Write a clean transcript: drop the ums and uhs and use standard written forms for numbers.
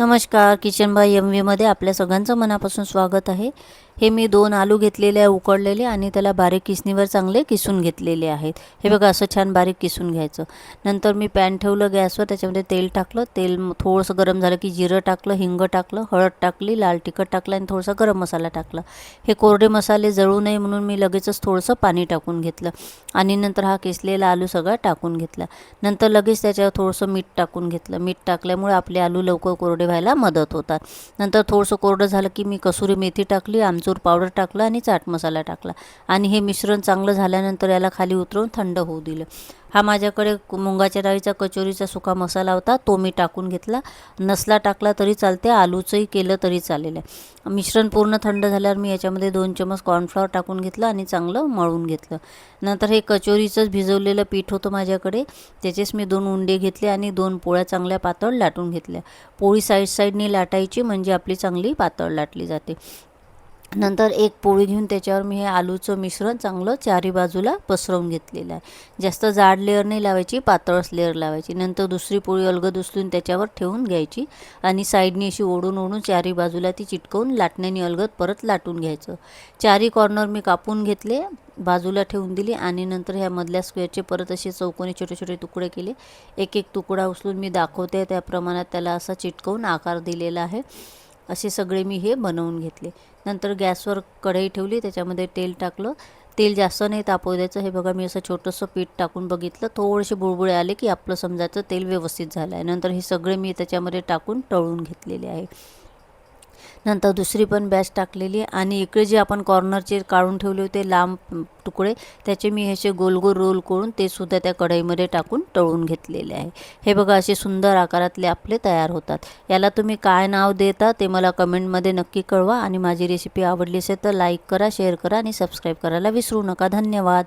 नमस्कार, kitchen bye मध्ये आपल्या सगळ्यांचं मनापासून स्वागत आहे। हे मी 2 आलू घेतलेले आहे उकडलेले आणि त्याला बारीक किसणीवर चांगले किसून घेतलेले आहेत। हे बघा असं छान बारीक किसून घ्यायचं। नंतर मी पॅन ठेवलं गॅसवर, त्याच्यामध्ये तेल टाकलं। तेल थोडंसं गरम झालं की जिरं टाकलं, हिंग टाकलं, हळद टाकली, लाल तिखट टाकलं आणि थोडासा गरम मसाला टाकला। हे कोरडे मसाले जळू नये म्हणून मी लगेचच थोडंसं पाणी टाकून घेतलं आणि नंतर हा किसलेला आलू सगळा टाकून घेतला। नंतर लगेच त्याच्यावर थोडंसं मीठ टाकून घेतलं। मीठ टाकल्यामुळे आपले आलू लवकर कोरडे व्हायला मदत होतात। नंतर थोडंसं कोरडं झालं की मी कसुरी मेथी टाकली, आमचूर पावडर टाकला आणि चाट मसाला टाकला आणि हे मिश्रण चांगलं झाल्यानंतर याला खाली उतरवून थंड होऊ दिलं। हा माझ्याकडे मुंगाच्या डाळीचा कचोरीचा सुका मसाला होता, तो मी टाकून घेतला। नसला टाकला तरी चालते, आलूचंही केलं तरी चालेल आहे। मिश्रण पूर्ण थंड झाल्यावर मी याच्यामध्ये 2 चमच कॉर्नफ्लॉवर टाकून घेतलं आणि चांगलं मळून घेतलं। नंतर हे कचोरीचंच भिजवलेलं पीठ होतं माझ्याकडे, त्याचेच मी 2 उंडे घेतले आणि 2 पोळ्या चांगल्या पातळ लाटून घेतल्या। पोळी साईडनी लाटायची म्हणजे आपली चांगली पातळ लाटली जाते। नंतर एक पोळी घेऊन त्याच्यावर मी हे आलूचं मिश्रण चांगलं चारी बाजूला पसरवून घेतलेलं आहे। जास्त जाड लेअर नाही लावायची, पातळच लेअर लावायची। नंतर दुसरी पोळी अलगद उचलून त्याच्यावर ठेवून घ्यायची आणि साईडनी अशी ओढून चारी बाजूला ती चिटकवून लाटण्याने अलगद परत लाटून घ्यायचं। चारी कॉर्नर मी कापून घेतले, बाजूला ठेवून दिली आणि नंतर ह्या मधल्या स्क्वेअरचे परत असे चौकोनी छोटे छोटे तुकडे केले। एक एक तुकडा उचलून मी दाखवते त्या प्रमाणात त्याला असा चिटकवून आकार दिलेला आहे। असे सगळे मी हे बनवून घेतले। नंतर गॅसवर कढई ठेवली, त्याच्यामध्ये तेल टाकलं। तेल जास्त नाही तापवू द्यायचं। हे बघा मी असं छोटंसं पीठ टाकून बघितलं, थोडेसे बुळबुळे आले की आपलं समजायचं तेल व्यवस्थित झालं आहे। नंतर हे सगळे मी त्याच्यामध्ये टाकून तळून घेतलेले आहे। नंतर दुसरी पण बॅच टाकलेली आणि इकडे जे आपण कॉर्नरचे काढून ठेवले होते लांब तुकडे, त्याचे मी असे गोल गोल रोल करून ते सुद्धा त्या कढईमध्ये टाकून तळून घेतलेले आहे। हे बघा असे सुंदर आकारातले आपले तयार होतात। याला तुम्ही काय नाव देता ते मला कमेंटमध्ये नक्की कळवा आणि माझी रेसिपी आवडली असेल तर लाईक करा, शेअर करा आणि सबस्क्राईब करायला विसरू नका। धन्यवाद।